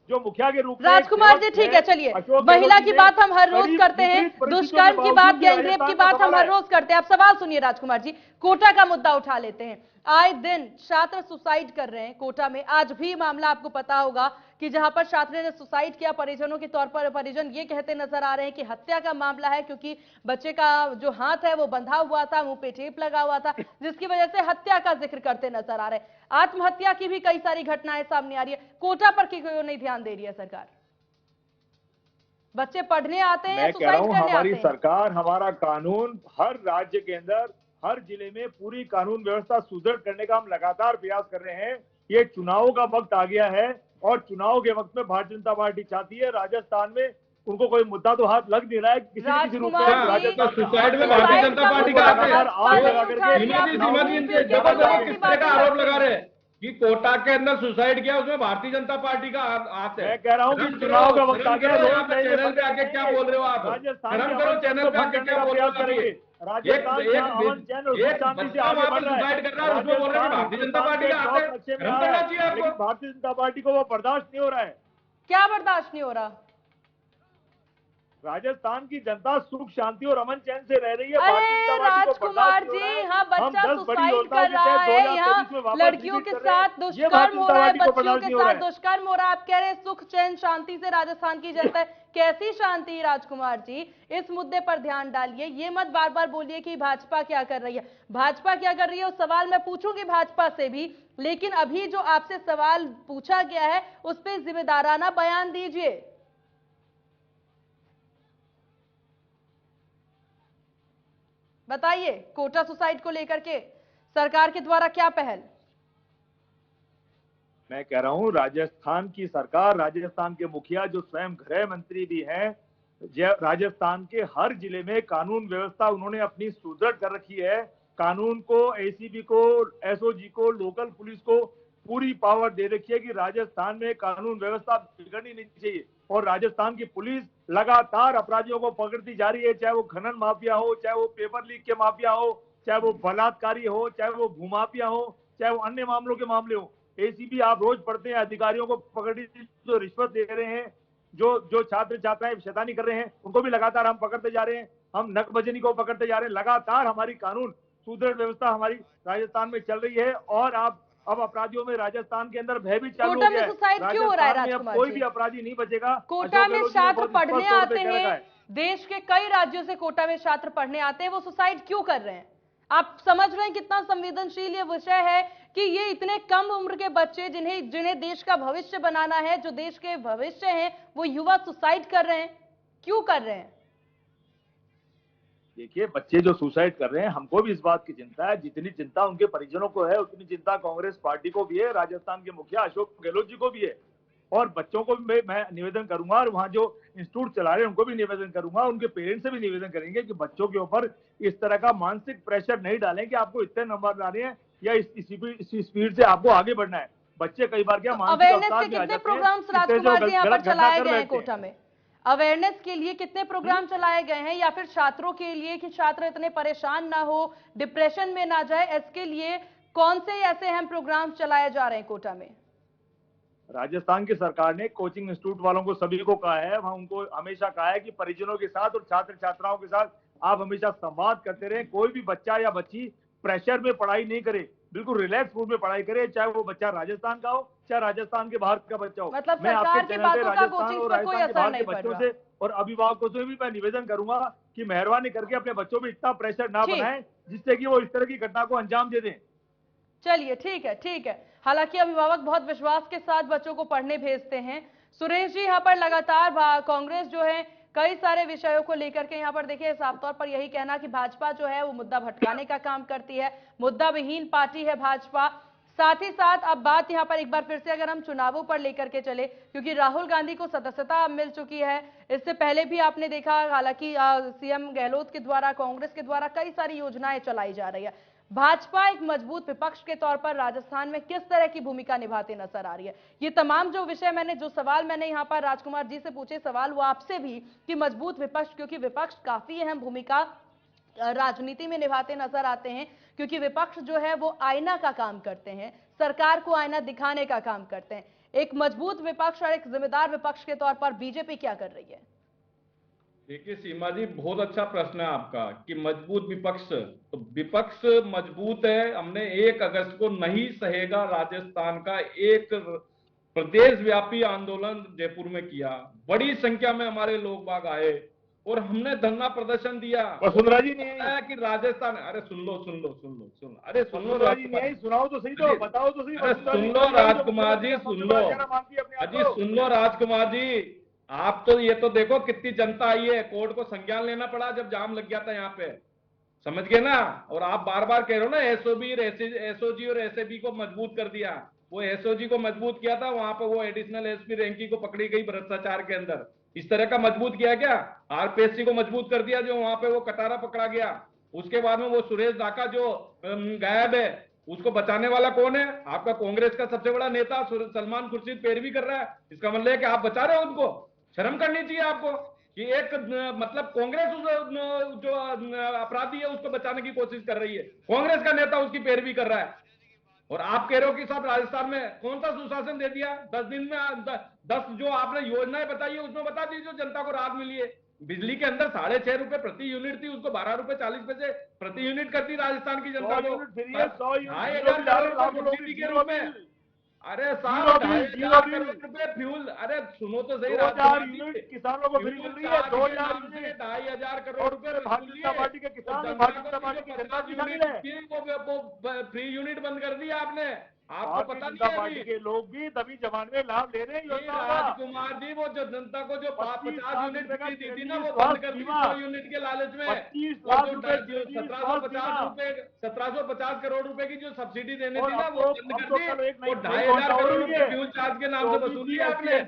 जो मुखिया के रूप में राजकुमार जी ठीक है, चलिए महिला की बात हम हर रोज करते हैं, दुष्कर्म की बात, गैंगरेप की बात हम हर रोज करते हैं। आप सवाल सुनिए राजकुमार जी, कोटा का मुद्दा उठा लेते हैं। आए दिन छात्र सुसाइड कर रहे हैं कोटा में। आज भी मामला आपको पता होगा कि जहां पर छात्र ने सुसाइड किया, परिजनों के तौर पर परिजन ये कहते नजर आ रहे हैं कि हत्या का मामला है, क्योंकि बच्चे का जो हाथ है वो बंधा हुआ था, मुंह पे टेप लगा हुआ था, जिसकी वजह से हत्या का जिक्र करते नजर आ रहे हैं। आत्महत्या की भी कई सारी घटनाएं सामने आ रही है। कोटा पर क्यों नहीं ध्यान दे रही है सरकार? बच्चे पढ़ने आते हैं, मैं कह रहा सुसाइड हूं करने हमारी आते हैं। सरकार, हमारा कानून, हर राज्य के अंदर, हर जिले में पूरी कानून व्यवस्था सुदृढ़ करने का हम लगातार प्रयास कर रहे हैं। ये चुनाव का वक्त आ गया है और चुनाव के वक्त में भारतीय जनता पार्टी चाहती है राजस्थान में उनको कोई मुद्दा तो हाथ लग नहीं रहा है किसी न किसी रूप में। राजकुमार जी, सुसाइड में भारतीय जनता पार्टी का हाथ है। आग लगा करके किस तरह का आरोप लगा रहे हैं कि कोटा के अंदर सुसाइड किया, उसमें भारतीय जनता पार्टी का हाथ है। मैं कह रहा हूं कि चुनाव का वक्त आ गया है, यहाँ पे चैनल पे आके क्या बोल रहे हो आप? शर्म करो, चैनल पे आके क्या बोल रहे हो? करेंगे राजस्थान में अमन चैन और एक शांति से बच्चा आगे वहां बढ़ पे रहा है। सुसाइड कर रहा है, उसमें बोल रहे हैं कि भारतीय जनता पार्टी का हाथ है। शर्म करना चाहिए आपको। लेकिन भारतीय जनता पार्टी को वो बर्दाश्त नहीं हो रहा है। क्या बर्दाश्त नहीं हो रहा? राजस्थान की जनता सुख शांति और अमन चैन से रह रही है। अरे राजकुमार जी, यहाँ बच्चा सुसाइड कर रहा है, यहाँ लड़कियों के साथ दुष्कर्म हो रहा है, बच्चियों के साथ दुष्कर्म हो रहा है। आप कह रहे हैं सुख चैन शांति से राजस्थान की जनता है। कैसी शांति राजकुमार जी? इस मुद्दे पर ध्यान डालिए। ये मत बार बार बोलिए कि भाजपा क्या कर रही है। भाजपा क्या कर रही है उस सवाल मैं पूछूंगी भाजपा से भी, लेकिन अभी जो आपसे सवाल पूछा गया है उस पर जिम्मेदाराना बयान दीजिए। बताइए, कोटा सुसाइड को लेकर के सरकार के द्वारा क्या पहल? मैं कह रहा हूं राजस्थान की सरकार, राजस्थान के मुखिया जो स्वयं गृह मंत्री भी हैं, राजस्थान के हर जिले में कानून व्यवस्था उन्होंने अपनी सुदृढ़ कर रखी है। कानून को, एसीबी को, एसओजी को, लोकल पुलिस को पूरी पावर दे रखी है कि राजस्थान में कानून व्यवस्था बिगड़नी नहीं चाहिए। और राजस्थान की पुलिस लगातार अपराधियों को पकड़ती जा रही है, चाहे वो खनन माफिया हो, चाहे वो पेपर लीक के माफिया हो, चाहे वो बलात्कारी हो, चाहे वो भूमाफिया हो, चाहे वो अन्य मामलों के मामले हो। एसीबी आप रोज पढ़ते हैं, अधिकारियों को पकड़ी जो रिश्वत दे रहे हैं, जो छात्र छात्राएं शैतानी कर रहे हैं, उनको भी लगातार हम पकड़ते जा रहे हैं। हम नकबजनी को पकड़ते जा रहे हैं। लगातार हमारी कानून सुदृढ़ व्यवस्था हमारी राजस्थान में चल रही है। और अब अपराधियों में राजस्थान के अंदर भय भी चालू हो गया है। सुसाइड क्यों हो रहा है राजकुमार जी? कोई भी अपराधी नहीं बचेगा। कोटा में छात्र पढ़ने आते हैं, देश के कई राज्यों से कोटा में छात्र पढ़ने आते हैं, वो सुसाइड क्यों कर रहे हैं? आप समझ रहे हैं कितना संवेदनशील ये विषय है कि ये इतने कम उम्र के बच्चे जिन्हें देश का भविष्य बनाना है, जो देश के भविष्य हैं, वो युवा सुसाइड कर रहे हैं। क्यों कर रहे हैं? देखिए, बच्चे जो सुसाइड कर रहे हैं, हमको भी इस बात की चिंता है। जितनी चिंता उनके परिजनों को है, उतनी चिंता कांग्रेस पार्टी को भी है, राजस्थान के मुखिया अशोक गहलोत जी को भी है। और बच्चों को भी मैं निवेदन करूंगा, और वहां जो इंस्टीट्यूट चला रहे हैं उनको भी निवेदन करूंगा, उनके पेरेंट्स से भी निवेदन करेंगे कि बच्चों के ऊपर इस तरह का मानसिक प्रेशर नहीं डालें कि आपको इतने नंबर लाने हैं या इस स्पीड से आपको आगे बढ़ना है। बच्चे कई बार क्या अवेयरनेस के कितने प्रोग्राम्स राजकुमार जी यहाँ पर चलाए गए हैं कोटा में? अवेयरनेस के लिए कितने प्रोग्राम चलाए गए हैं, या फिर छात्रों के लिए कि छात्र इतने परेशान ना हो, डिप्रेशन में ना जाए, इसके लिए कौन से ऐसे अहम प्रोग्राम चलाए जा रहे हैं कोटा में? राजस्थान की सरकार ने कोचिंग इंस्टीट्यूट वालों को सभी को कहा है, वहां उनको हमेशा कहा है कि परिजनों के साथ और छात्र छात्राओं के साथ आप हमेशा संवाद करते रहें। कोई भी बच्चा या बच्ची प्रेशर में पढ़ाई नहीं करे, बिल्कुल रिलैक्स मूड में पढ़ाई करे, चाहे वो बच्चा राजस्थान का हो चाहे राजस्थान के बाहर का बच्चा हो। मतलब मैं सरकार की बातों का कोचिंग पर कोई असर नहीं पड़ बच्चों रहा से और अभिभावकों से भी मैं निवेदन करूंगा कि मेहरबानी करके अपने बच्चों में इतना प्रेशर ना बनाएं जिससे कि वो इस तरह की घटना को अंजाम दे दें। चलिए ठीक है, ठीक है। हालांकि अभिभावक बहुत विश्वास के साथ बच्चों को पढ़ने भेजते हैं। सुरेश जी, यहाँ पर लगातार कांग्रेस जो है कई सारे विषयों को लेकर के यहाँ पर देखिए साफ तौर पर यही कहना कि भाजपा जो है वो मुद्दा भटकाने का काम करती है, मुद्दा विहीन पार्टी है भाजपा। साथ ही साथ अब बात यहां पर एक बार फिर से अगर हम चुनावों पर लेकर के चले, क्योंकि राहुल गांधी को सदस्यता अब मिल चुकी है। इससे पहले भी आपने देखा, हालांकि सीएम गहलोत के द्वारा, कांग्रेस के द्वारा कई सारी योजनाएं चलाई जा रही है। भाजपा एक मजबूत विपक्ष के तौर पर राजस्थान में किस तरह की भूमिका निभाते नजर आ रही है? ये तमाम जो विषय जो सवाल मैंने यहाँ पर राजकुमार जी से पूछे, सवाल वो आपसे भी कि मजबूत विपक्ष, क्योंकि विपक्ष काफी अहम भूमिका राजनीति में निभाते नजर आते हैं, क्योंकि विपक्ष जो है वो आईना का काम करते हैं, सरकार को आईना दिखाने का काम करते हैं। एक मजबूत विपक्ष और एक जिम्मेदार विपक्ष के तौर पर बीजेपी क्या कर रही है? देखिए सीमा जी, बहुत अच्छा प्रश्न है आपका कि मजबूत विपक्ष, तो विपक्ष मजबूत है। हमने 1 अगस्त को नहीं सहेगा राजस्थान का एक प्रदेश व्यापी आंदोलन जयपुर में किया। बड़ी संख्या में हमारे लोग बाग आए और हमने धरना प्रदर्शन दिया। वसुंधरा जी नहीं है कि राजस्थान, अरे सुन लो, अरे सुन लो वसुंधरा जी नहीं, सुनाओ तो सही, तो बताओ तो सही। अरे सुन लो राजकुमार जी, सुन लो अजी, सुन लो राजकुमार जी। आप तो ये तो देखो कितनी जनता आई है, कोर्ट को संज्ञान लेना पड़ा जब जाम लग गया था यहाँ पे, समझ गए ना। और आप बार बार कह रहे हो ना एसओजी और एसएबी को मजबूत कर दिया। वो एसओजी को मजबूत किया था, वहां पे वो एडिशनल एसपी रैंकी को पकड़ी गई भ्रष्टाचार के अंदर। इस तरह का मजबूत किया क्या? आरपीएससी को मजबूत कर दिया, जो वहां पे वो कटारा पकड़ा गया। उसके बाद में वो सुरेश दाका जो गायब है, उसको बचाने वाला कौन है? आपका कांग्रेस का सबसे बड़ा नेता सलमान खुर्शीद पैरवी कर रहा है। इसका मतलब है कि आप बचा रहे हो उनको। शर्म करनी चाहिए आपको कि एक मतलब कांग्रेस जो अपराधी है उसको बचाने की कोशिश कर रही है, कांग्रेस का नेता उसकी पैरवी कर रहा है। और आप कह रहे हो कि साहब राजस्थान में कौन सा सुशासन दे दिया? 10 दिन में 10 जो आपने योजनाएं बताई है उसमें बता दीजिए जो जनता को राहत मिली है। बिजली के अंदर 6.5 रुपए प्रति यूनिट थी, उसको 12 रुपए 40 पैसे प्रति यूनिट कर दी राजस्थान की जनता को। 2,500 करोड़ के रूप में। अरे साहब 2,500 करोड़ रुपए फ्यूल, अरे सुनो तो सही, 2,000 यूनिट किसानों को फ्री मिल रही है। 2,000 यूनिट 2,500 करोड़ रुपए भारतीय जनता पार्टी के किसान, भारतीय जनता पार्टी की जनता भी शामिल है। वो फ्री यूनिट बंद कर दिया आपने, आपको पता जनता नहीं पार्टी है। के लोग भी तभी जमान में लाभ ले रहे हैं। राजकुमार जी, वो जो जनता को जो 50 यूनिट फ्री दी थी ना, वो बंद कर दी 100 यूनिट के लालच में। 25 लाख रुपए 1750 करोड़ रुपए की जो सब्सिडी देनी थी ना, वो बंद कर दी। वो 2,500 करोड़ रुपए फ्यूल चार्ज के नाम से वसूल लिया आपने।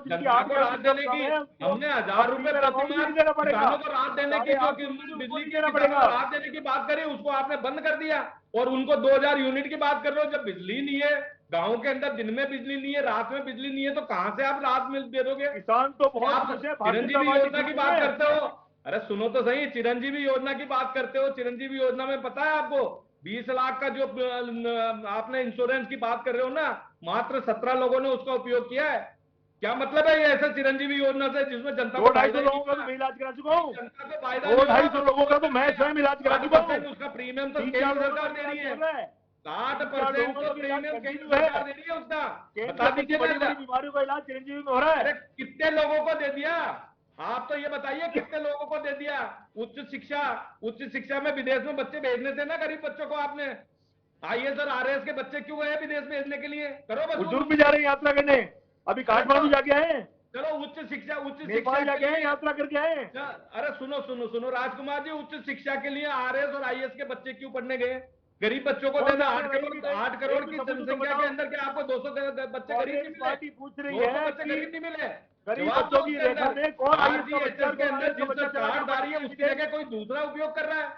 जनता को राहत देने की हमने 1,000 रुपए प्रति माह किसानों को राहत देने की, जो बिजली की राहत देने की बात करी, उसको आपने बंद कर दिया। और उनको 2,000 यूनिट की बात कर रहे हो। जब बिजली नहीं है गांव के अंदर, दिन में बिजली नहीं है, रात में बिजली नहीं है, तो कहां से आप राहत मिल दे दोगे? किसान तो आप चिरंजीवी योजना की बात करते हो। अरे सुनो तो सही, चिरंजीवी योजना की बात करते हो। चिरंजीवी योजना में पता है आपको 20 लाख का जो आपने इंश्योरेंस की बात कर रहे हो ना, मात्र 17 लोगों ने उसका उपयोग किया है। क्या मतलब है ये ऐसे चिरंजीवी योजना से जिसमें जनता को 200-250 लोगों का तो मैं इलाज करा चुका हूँ। जनता को फायदा 200-250 लोगों का तो मैं स्वयं इलाज करा चुका हूँ। उसका प्रीमियम तो केंद्र सरकार दे रही है। 60% तो प्रीमियम केंद्र सरकार दे रही है उसका। बता दीजिए बड़ी बड़ी बीमारियों का इलाज चिरंजीवी में हो रहा है। अरे कितने लोगों को दे दिया? आप तो ये बताइए कितने लोगों को दे दिया? उच्च शिक्षा में विदेश में बच्चे भेजने थे ना, गरीब बच्चों को आपने। IAS और RAS के बच्चे क्यों गए विदेश भेजने के लिए? करो बस। बुजुर्ग भी जा रहे हैं यात्रा करने, अभी काठमांडू जाके आए। चलो उच्च शिक्षा नेपाल जाके आए, यात्रा करके आए। अरे सुनो राजकुमार जी, उच्च शिक्षा के लिए RAS और IAS के बच्चे क्यों पढ़ने गए? गरीब बच्चों को देना। 8 करोड़ की जनसंख्या के अंदर क्या आपको 200 बच्चे गरीब नहीं मिले? पूछ रही है बच्चे गरीब नहीं मिले? गरीब बच्चों की रेखा में कौन RGHS के अंदर जिसका कार्डधारी है उसकी जगह कोई दूसरा उपयोग कर रहा है।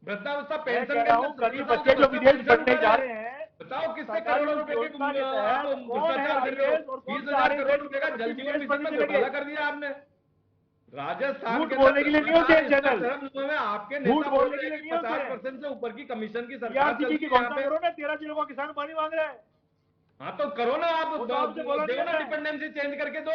वृद्धावस्था पेंशन के अंदर गरीब बच्चे जो विदेश पढ़ने जा रहे हैं, बताओ किससे करोड़ों रुपए की भ्रष्टाचार कर रहे हो? 20,000 करोड़ रुपए का जल जीवन मिशन में घोटाला कर दिया आपने। राजस्थान झूठ बोलने के लिए नहीं होते हैं चैनल। आपके झूठ बोलने के लिए नहीं होते। 50% से ऊपर की कमीशन की सरकार चल रही है यहाँ पे। करो ना, 13 जिलों का किसान पानी मांग रहा है। हाँ तो करो ना, आप वो तो आपसे बोला नहीं दो ना, जाता है। डिपेंडेंसी चेंज करके दो।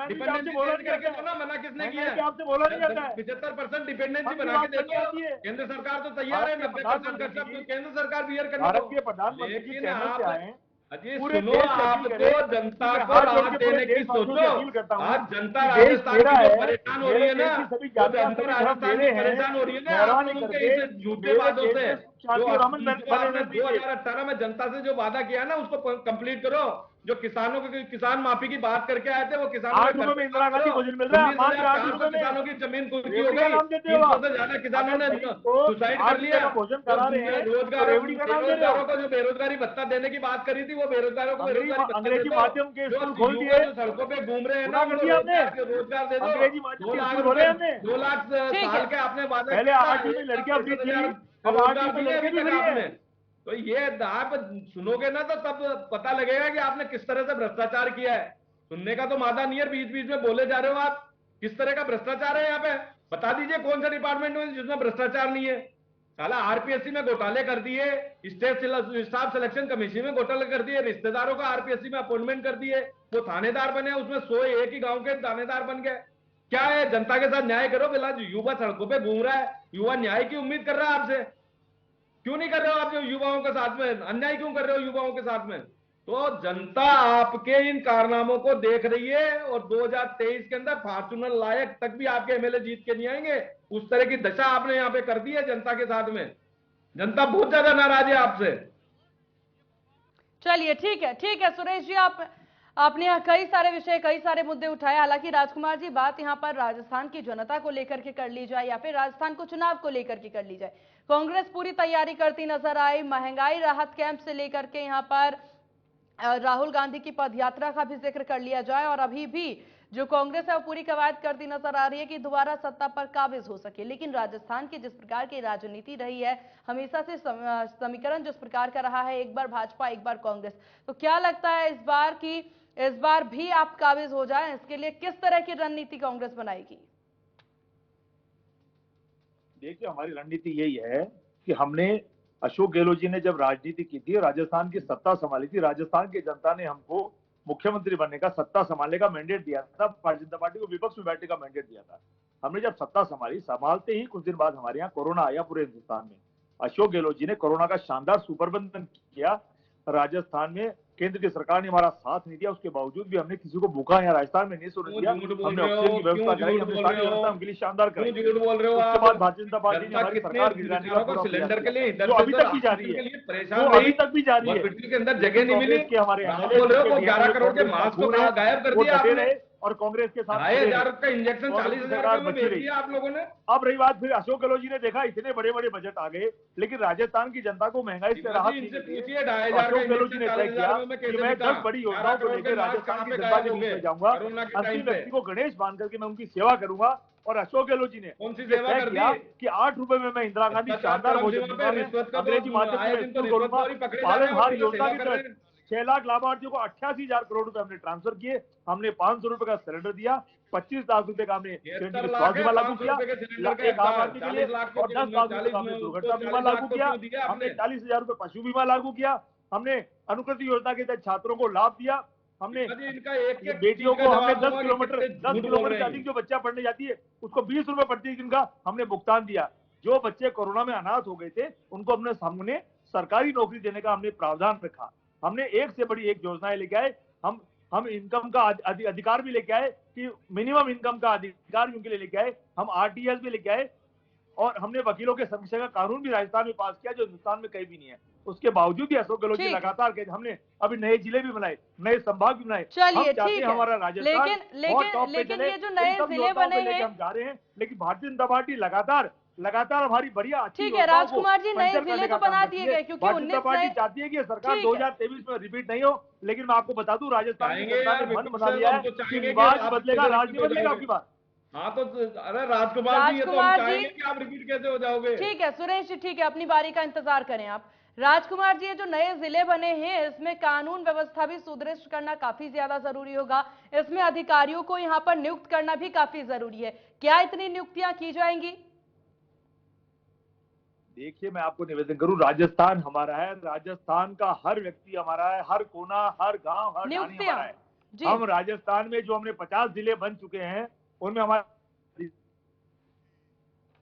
डिपेंडेंसी बोला चेंज करके दो ना, मना किसने किया है? आपसे बोला नहीं जाता है। 75% डिपेंडेंसी आपकी बना के बात दे करनी दो। आती है। केंद्र सरकार तो तैयार है, 90% खर्चा केंद्र सरकार बियर करने भारत दो। के प्रधानमंत्री जी लेकिन चैनल पे आप आए, अजी पूरे सुनो, देश की आप अपील तो करें। जनता मैं को हाथ जोड़ राहत के पूरे देने की देशवासियों से सोचो। अपील करता हूं। आज जनता देश राजस्थान मेरा की जो है, परेशान हो रही है ना, मेरे देश की सभी जो जातियां जनता सभी राजस्थान मेरे की हैं, परेशान हो रही है ना, मेहरबानी आप लोगों के करके इस झूठे मेरे वादों देश से, में शांति और अमन बने रहने दीजिए। 2018 में जनता से जो वादा किया ना उसको कंप्लीट करो। जो किसानों को किसान माफी की बात करके आए थे, वो किसानों 8 रुपए में इंदिरा गांधी भोजन मिल रहा है, मात्र 8 रुपए में। किसानों की जमीन कुर्की हो रेवड़ी का गई, नाम देते हो 300 आप। से ज्यादा किसानों ने को सुसाइड 8 कर लिया। रुपए का भोजन करा रहे हैं, तो रेवड़ी का नाम दे रहे हो। बेरोजगारों को जो बेरोजगारी भत्ता देने की बात करी थी, वो बेरोजगारों को बेरोजगारी भत्ता अंग्रेजी देते हो। माध्यम के जो स्कूल खोल युवा दिए, जो सड़कों पे घूम रहे हैं ना, पूरा कर उनको दिया हमने। रोजगार दे दो। अंग्रेजी माध्यम के स्कूल खोले हमने। 2 लाख ठीक साल है। के आपने वादा पहले किया, 8 में लड़कियां फ्री थी, अब 8 में लड़के भी फ्री है। तो ये आप सुनोगे ना तो तब पता लगेगा कि आपने किस तरह से भ्रष्टाचार किया है। सुनने का तो मादा नहीं है, बीच बीच में बोले जा रहे हो आप। किस तरह का भ्रष्टाचार है यहाँ पे, बता दीजिए कौन सा डिपार्टमेंट में जिसमें भ्रष्टाचार नहीं है। साला आरपीएससी में घोटाले कर दिए, स्टेट स्टाफ सिलेक्शन कमीशन में घोटाले कर दिए, रिश्तेदारों का आरपीएससी में अपॉइंटमेंट कर दिए, वो थानेदार बने, उसमें 101 ही गांव के थानेदार बन गए। क्या है, जनता के साथ न्याय करो। फिलहाल युवा सड़कों पे घूम रहा है, युवा न्याय की उम्मीद कर रहा है आपसे। क्यों नहीं कर रहे हो आप जो युवाओं के साथ में अन्याय क्यों कर रहे हो युवाओं के साथ में? तो जनता आपके इन कारनामों को देख रही है, और 2023 के अंदर फॉर्चूनर लायक तक भी आपके एमएलए जीत के नहीं आएंगे। उस तरह की दशा आपने यहाँ पे कर दी है जनता के साथ में। जनता बहुत ज्यादा नाराज है आपसे। चलिए ठीक है सुरेश जी, आपने यहाँ कई सारे विषय, कई सारे मुद्दे उठाए। हालांकि राजकुमार जी, बात यहाँ पर राजस्थान की जनता को लेकर के कर ली जाए या फिर राजस्थान को चुनाव को लेकर के कर ली जाए, कांग्रेस पूरी तैयारी करती नजर आई। महंगाई राहत कैंप से लेकर के यहाँ पर राहुल गांधी की पदयात्रा का भी जिक्र कर लिया जाए, और अभी भी जो कांग्रेस है वो पूरी कवायद करती नजर आ रही है कि दोबारा सत्ता पर काबिज हो सके। लेकिन राजस्थान की जिस प्रकार की राजनीति रही है, हमेशा से समीकरण जिस प्रकार का रहा है, एक बार भाजपा एक बार कांग्रेस, तो क्या लगता है इस बार भी आप काबिज हो जाएं, इसके लिए किस तरह की रणनीति कांग्रेस बनाएगी? देखिए, हमारी रणनीति यही है कि हमने, अशोक गहलोत जी ने जब राजनीति की थी, राजस्थान की सत्ता संभाली थी, राजस्थान की जनता ने हमको मुख्यमंत्री बनने का, सत्ता संभालने का मैंडेट दिया था, भारतीय जनता पार्टी को विपक्ष में बैठने का मैंडेट दिया था। हमने जब सत्ता संभाली, संभालते ही कुछ दिन बाद हमारे यहाँ कोरोना आया पूरे हिंदुस्तान में। अशोक गहलोत जी ने कोरोना का शानदार सुप्रबंधन किया। राजस्थान में केंद्र की सरकार ने हमारा साथ नहीं दिया, उसके बावजूद भी हमने किसी को भूखा यहाँ राजस्थान में नहीं सोने दिया। हमने ऑक्सीजन की व्यवस्था कराई, हमने सारी व्यवस्था उनके लिए शानदार कराई। झूठ बोल रहे हो उसके आप। बाद भारतीय जनता पार्टी ने हमारी सरकार गिराने का पूरा सिलेंडर के लिए जो अभी तक भी जारी है, परेशान वो अभी तक भी जारी है। हॉस्पिटल के अंदर जगह नहीं मिली, के हमारे बोल रहे हो 11 करोड़ के मास्क को गायब कर दिया आपने, और कांग्रेस के साथ 2,500 का इंजेक्शन 40,000 में भेज दिया आप लोगों ने। अब रही बात, फिर अशोक गहलोत जी ने देखा इतने बड़े बड़े बजट आ गए, लेकिन राजस्थान की जनता को महंगाई से राहत नहीं मिली। अशोक गहलोत जी ने तय किया कि मैं 10 बड़ी योजनाओं को लेकर राजस्थान की जनता के बीच में जाऊंगा, अंतिम व्यक्ति को गणेश मान करके मैं उनकी सेवा करूंगा। और अशोक गहलोत जी ने कौन सी सेवा कर दी कि 8 रुपए में मैं इंदिरा गांधी शानदार भोजन दूंगा, अंग्रेजी माध्यम से स्कूल खोलूंगा, पालनहार योजना की तरह 6 लाख लाभार्थियों को 88,000 करोड़ रुपए हमने ट्रांसफर किए। हमने 500 रुपए का सिलेंडर दिया, 25 लाख रुपए का हमने स्वास्थ्य बीमा लागू किया, 1 आम आदमी के लिए, और 10 लाख रुपए का हमने दुर्घटना बीमा लागू किया। हमने 40,000 रुपए पशु बीमा लागू किया। हमने अनुकृति योजना के तहत छात्रों को लाभ दिया। हमने बेटियों को हमने 10 किलोमीटर से अधिक जो बच्चा पढ़ने जाती है उसको 20 रुपए प्रति दिन का हमने भुगतान दिया। जो बच्चे कोरोना में अनाथ हो गए थे उनको अपने सामने सरकारी नौकरी देने का हमने प्रावधान रखा। हमने एक से बड़ी एक योजनाएं लेके आए। हम इनकम का अधिकार भी लेके आए कि मिनिमम इनकम का अधिकार उनके लिए लेके आए। हम आरटीएस भी लेके आए, और हमने वकीलों के संरक्षण का कानून भी राजस्थान में पास किया जो हिंदुस्तान में कहीं भी नहीं है। उसके बावजूद भी अशोक गहलोत जी लगातार हमने अभी नए जिले भी बनाए, नए संभाग भी बनाए। चलिए ठीक है, हमारा राजस्थान लेकिन ये जो नए जिले बने हैं, हम जा रहे हैं, लेकिन भारतीय जनता पार्टी लगातार हमारी बढ़िया ठीक है राजकुमार जी, नए जिले तो बना दिए गए, क्योंकि भारतीय जनता पार्टी चाहती है कि सरकार 2023 में रिपीट नहीं हो। लेकिन मैं आपको बता दूं, राजस्थान की जनता ने मन बना लिया है कि रिवाज बदलेगा, राज नहीं बदलेगा आपकी बात। हाँ तो अरे राजकुमार जी, ये तो हम चाहेंगे कि आप रिपीट कैसे हो जाओगे। ठीक है सुरेश जी, ठीक है, अपनी बारी का इंतजार करें आप। राजकुमार जी, ये जो नए जिले बने हैं इसमें कानून व्यवस्था भी सुदृढ़ करना काफी ज्यादा जरूरी होगा, इसमें अधिकारियों को यहाँ पर नियुक्त करना भी काफी जरूरी है। क्या इतनी नियुक्तियां की जाएंगी? देखिए, मैं आपको निवेदन करूं, राजस्थान हमारा है, राजस्थान का हर व्यक्ति हमारा है, हर कोना, हर गांव, हर ढाणी हमारा है। हम राजस्थान में जो हमने 50 जिले बन चुके हैं उनमें हमारे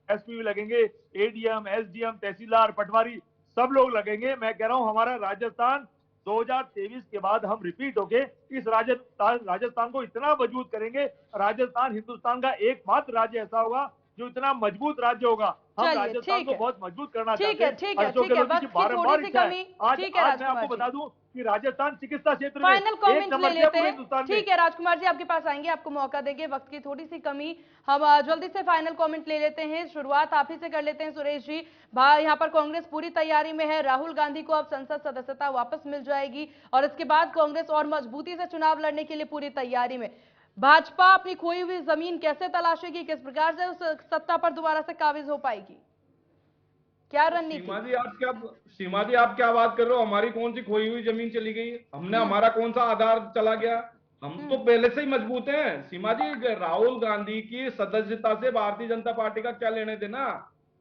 एसपी भी लगेंगे, एडीएम, एसडीएम, तहसीलदार, पटवारी सब लोग लगेंगे। मैं कह रहा हूं, हमारा राजस्थान 2023 के बाद हम रिपीट होके इस राजस्थान को इतना मजबूत करेंगे। राजस्थान हिंदुस्तान का एकमात्र राज्य ऐसा होगा जो इतना मजबूत राज्य होगा। हम चलिए, राजस्थान ठीक को है। बहुत मजबूत करना ठीक चाहते है, हैं। ठीक है, अशोक ठीक है, गहलोत जी वक्त की की बारंबार थोड़ी सी इच्छा है। कमी। आज ठीक है आज मैं राजकुमार आपको जी, बता दूं कि राजस्थान चिकित्सा क्षेत्र में फाइनल एक कमेंट्स ले नंबर लेते पूरे हैं। हिंदुस्तान में। ठीक है राजकुमार जी, आपके पास आएंगे, आपको मौका देंगे, वक्त की थोड़ी सी कमी, हम जल्दी से फाइनल कमेंट ले लेते हैं। शुरुआत आप ही से कर लेते हैं सुरेश जी। यहाँ पर कांग्रेस पूरी तैयारी में है, राहुल गांधी को अब संसद सदस्यता वापस मिल जाएगी और इसके बाद कांग्रेस और मजबूती से चुनाव लड़ने के लिए पूरी तैयारी में। भाजपा अपनी खोई हुई जमीन कैसे तलाशेगी, किस प्रकार से उस सत्ता पर दोबारा से काबिज हो पाएगी, क्या रणनीति? सीमा जी आप क्या बात कर रहे हो? हमारी कौन सी खोई हुई जमीन चली गई? हमने हमारा कौन सा आधार चला गया? हम तो पहले से ही मजबूत हैं सीमा जी। राहुल गांधी की सदस्यता से भारतीय जनता पार्टी का क्या लेने देना?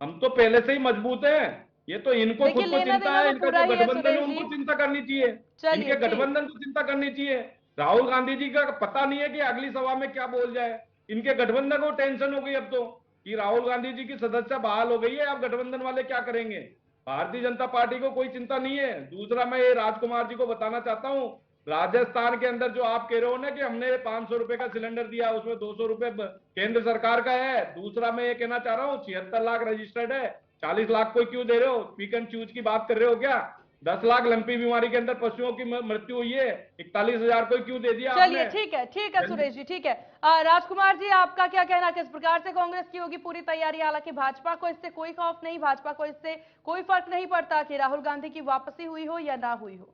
हम तो पहले से ही मजबूत हैं। ये तो इनको देखिए, खुद को लेना चिंता देना है, तो इनका पूरा जो ही है गठबंधन है सुरेश जी। उनको चिंता करनी चाहिए। चलिए, इनके ठीक। गठबंधन को चिंता करनी चाहिए। राहुल गांधी जी का पता नहीं है कि अगली सभा में क्या बोल जाए। इनके गठबंधन को टेंशन हो गई अब तो कि राहुल गांधी जी की सदस्यता बहाल हो गई है, अब गठबंधन वाले क्या करेंगे। भारतीय जनता पार्टी को कोई चिंता नहीं है। दूसरा, मैं ये राजकुमार जी को बताना चाहता हूं, राजस्थान के अंदर जो आप कह रहे हो ना कि हमने 500 रुपए का सिलेंडर दिया, उसमें 200 रुपए केंद्र सरकार का है। दूसरा, मैं ये कहना चाह रहा हूँ 76 लाख रजिस्टर्ड है, 40 लाख को क्यों दे रहे हो? पिक एंड चूज की बात कर रहे हो क्या? 10 लाख लंपी बीमारी के अंदर पशुओं की मृत्यु हुई है, 41,000 को क्यों दे दिया चलिए, आपने? ठीक है सुरेश जी, ठीक है। राजकुमार जी, आपका क्या कहना, किस प्रकार से कांग्रेस की होगी पूरी तैयारी? हालांकि भाजपा को इससे कोई खौफ नहीं, भाजपा को इससे कोई फर्क नहीं पड़ता कि राहुल गांधी की वापसी हुई हो या ना हुई हो।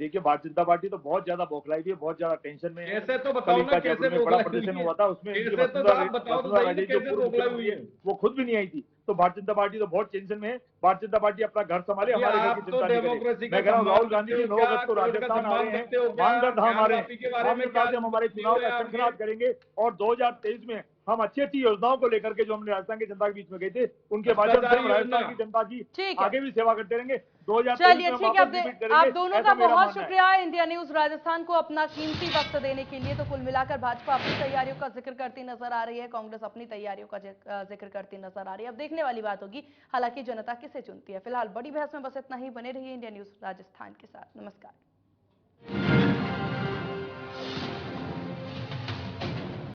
देखिए, भारतीय जनता पार्टी तो बहुत ज्यादा बौखलाई हुई है, बहुत ज्यादा टेंशन में है। कैसे तो कल बताओ ना, इनका कैसे जयपुर में बड़ा बौखलाई प्रदर्शन हुई है? हुआ था, उसमें इनकी कैसे तो साहब बताओ तो वसुंधरा सही, राजे जो कैसे पूर्व बौखलाई मुख्यमंत्री हुई है, है? वो खुद भी नहीं आई थी। तो भारतीय जनता पार्टी तो बहुत टेंशन में है। भारतीय जनता पार्टी अपना घर संभाले, अभी हमारे घर आप की तो चिंता नहीं करे। डेमोक्रेसी का मैं कह रहा हूँ सम्मान राहुल गांधी करते जी हो 9 क्या? अगस्त को कोर्ट का राजस्थान आ सम्मान रहे हैं, करते हो क्या? मानगढ़ धाम आ रहे ज्ञान हैं। के बारे में रामप्रसाद क्या से हम हमारे दिए चुनाव हुए का आपके? शंखनाद करेंगे और 2023 में हम अच्छी अच्छी योजनाओं को लेकर के जो हमने राजस्थान की जनता के बीच में गए थे, उनके माध्यम से हम राजस्थान की जनता की ठीक है। आगे भी सेवा करते रहेंगे। 2023 चलिए, में हम ठीक है। वापस रिपीट करेंगे, आप दोनों का ऐसा मेरा बहुत मानना है। शुक्रिया इंडिया न्यूज राजस्थान को अपना कीमती वक्त देने के लिए। तो कुल मिलाकर भाजपा अपनी तैयारियों का जिक्र करती नजर आ रही है, कांग्रेस अपनी तैयारियों का जिक्र करती नजर आ रही है। अब देखने वाली बात होगी हालांकि जनता किसे चुनती है। फिलहाल बड़ी बहस में बस इतना ही। बने रहिए इंडिया न्यूज राजस्थान के साथ। नमस्कार।